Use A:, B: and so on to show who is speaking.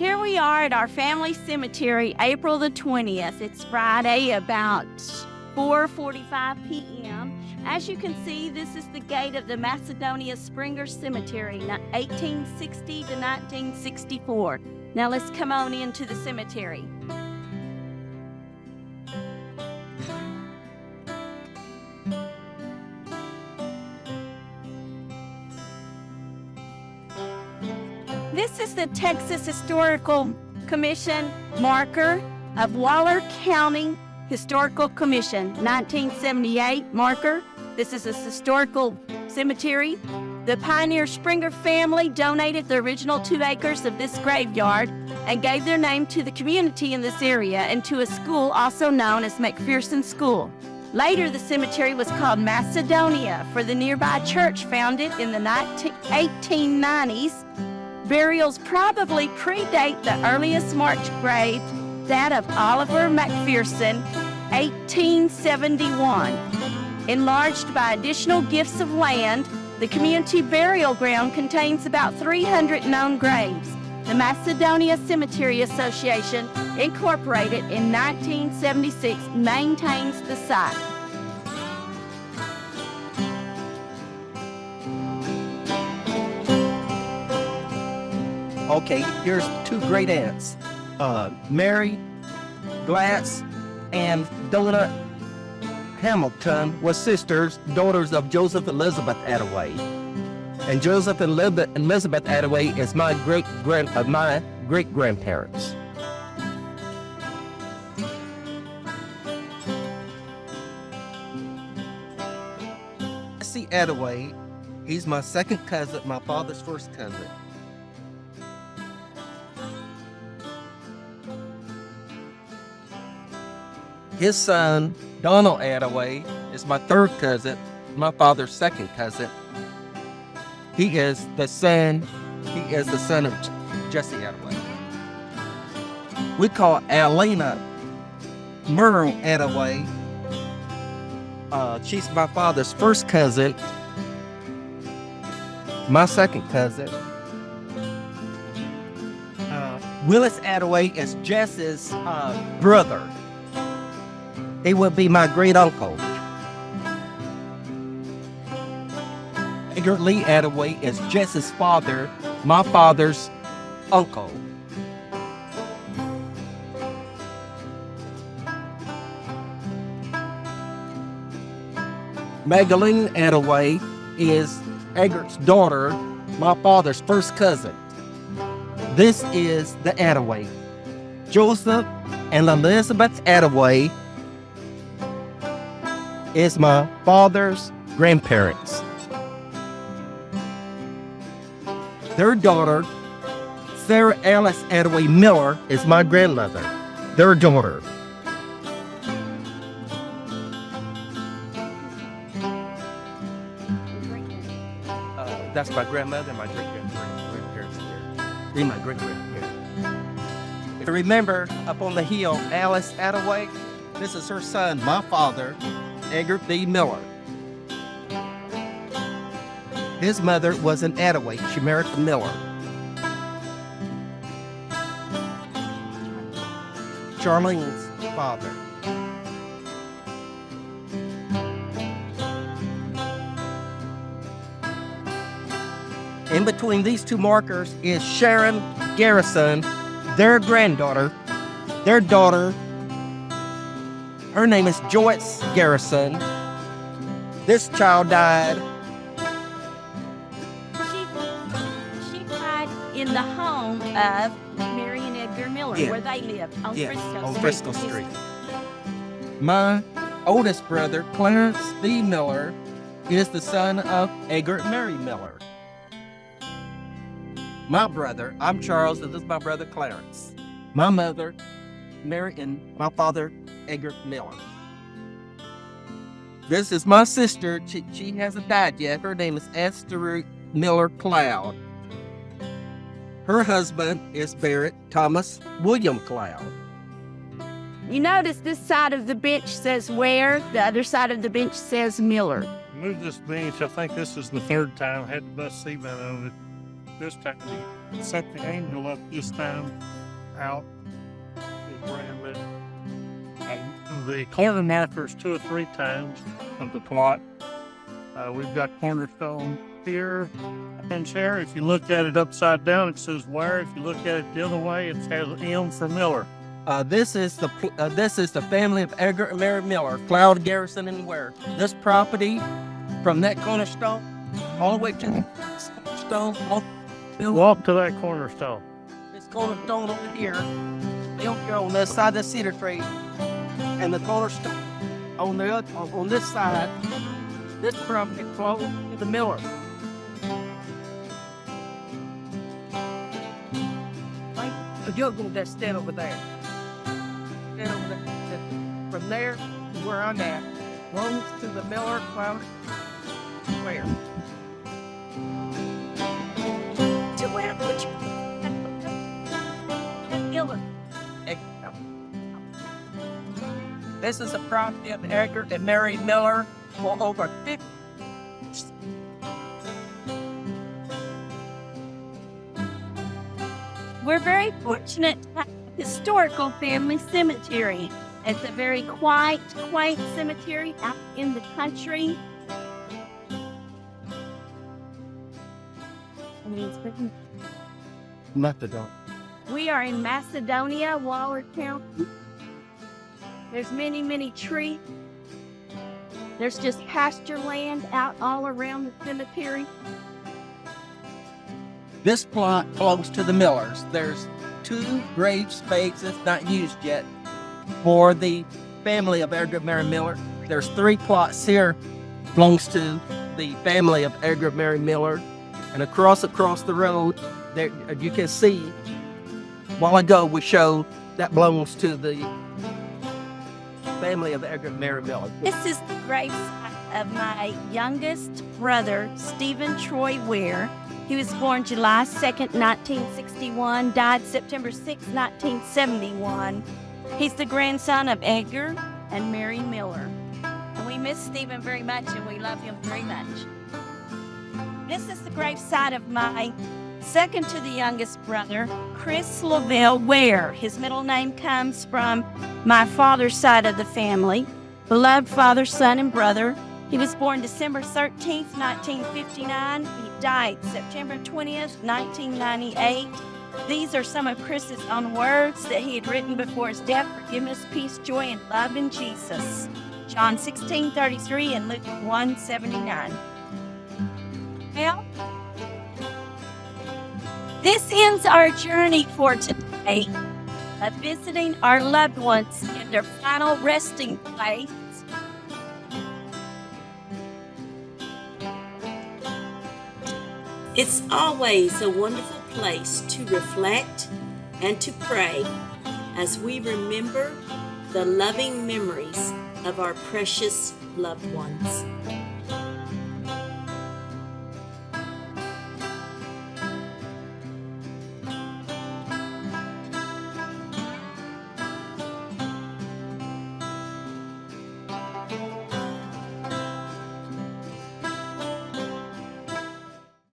A: Here we are at our family cemetery, April the 20th. It's Friday, about 4:45 p.m. As you can see, this is the gate of the Macedonia Cemetery, 1860 to 1964. Now let's come on into the cemetery. This is the Texas Historical Commission marker of Waller County Historical Commission, 1978 marker. This is a historical cemetery. The pioneer Springer family donated the original 2 acres of this graveyard and gave their name to the community in this area and to a school also known as McPherson School. Later, the cemetery was called Macedonia for the nearby church founded in the 1890s. Burials probably predate the earliest marked grave, that of Oliver McPherson, 1871. Enlarged by additional gifts of land, the community burial ground contains about 300 known graves. The Macedonia Cemetery Association, incorporated in 1976, maintains the site.
B: Okay, here's 2 great aunts, Mary Glatz and Donna Hamilton were sisters, daughters of Joseph and Elizabeth Attaway. And Joseph and Elizabeth Attaway is my great-grandparents. Jesse Attaway, he's my second cousin, my father's first cousin. His son, Donald Attaway, is my third cousin, my father's second cousin. He is the son of Jesse Attaway. We call Alena Merle Attaway. She's my father's first cousin, my second cousin. Willis Attaway is Jess's brother. He would be my great uncle. Edgar Lee Attaway is Jess's father, my father's uncle. Magdalene Attaway is Eggert's daughter, my father's first cousin. This is the Attaway. Joseph and Elizabeth Attaway is my father's grandparents. Their daughter, Sarah Alice Attaway Miller, is my grandmother. Their daughter. That's my grandmother and my great-grandparents here. They're my great-grandparents. If you remember, up on the hill, Alice Attaway, this is her son, my father, Edgar D. Miller. His mother was an Attaway. She married a Miller. Charlene's father. In between these 2 markers is Sharon Garrison, their granddaughter. Their daughter, her name is Joyce Garrison. This child died.
A: She died in the home of Mary and Edgar Miller, where they lived on Frisco Street.
B: My oldest brother, Clarence D. Miller, is the son of Edgar and Mary Miller. My brother, I'm Charles, and this is my brother Clarence. My mother, Mary, and my father, Edgar Miller. This is my sister. She hasn't died yet. Her name is Esther Miller Cloud. Her husband is Barrett Thomas William Cloud.
A: You notice this side of the bench says Ware, the other side of the bench says Miller.
C: Moved this bench. I think this is the 3rd time. I had to bust cement on it. this time he set the angel up this time out. His brand new. And the corner markers 2 or 3 times of the plot. We've got cornerstone here and here. If you look at it upside down, it says where. If you look at it the other way, it has M for Miller.
B: This is the family of Edgar and Mary Miller, Cloud, Garrison, and Ware. This property, from that cornerstone all the way to the cornerstone,
C: Walk to that cornerstone.
B: this cornerstone over here, over here on this side of the cedar tree, and the cornerstone on the other, on this side. This property belongs to the Miller. You'll go that stand over there. Stand over there. From there to where I'm at, belongs to the Miller, Cloud, where?
A: To where would you? Miller.
B: This is a property of Edgar and Mary Miller for over 50.
A: We're very fortunate to have a historical family cemetery. It's a very quiet, quaint cemetery out in the country.
B: Macedonia.
A: We are in Macedonia, Waller County. There's many, many trees. There's just pasture land out all around the cemetery.
B: This plot belongs to the Millers. There's 2 grave spaces not used yet for the family of Edgar and Mary Miller. There's 3 plots here belongs to the family of Edgar and Mary Miller. And across the road, there you can see, a while ago we showed that belongs to the family of Edgar and Mary Miller.
A: This is the gravesite of my youngest brother, Stephen Troy Ware. He was born July 2nd, 1961, died September 6, 1971. He's the grandson of Edgar and Mary Miller. And we miss Stephen very much, and we love him very much. This is the gravesite of my second to the youngest brother, Chris Lavelle Ware. His middle name comes from my father's side of the family. Beloved father, son, and brother. He was born December 13th, 1959. He died September 20th, 1998. These are some of Chris's own words that he had written before his death: forgiveness, peace, joy, and love in Jesus. John 16:33 and Luke 1:79. Well, this ends our journey for today of visiting our loved ones in their final resting place. It's always a wonderful place to reflect and to pray as we remember the loving memories of our precious loved ones.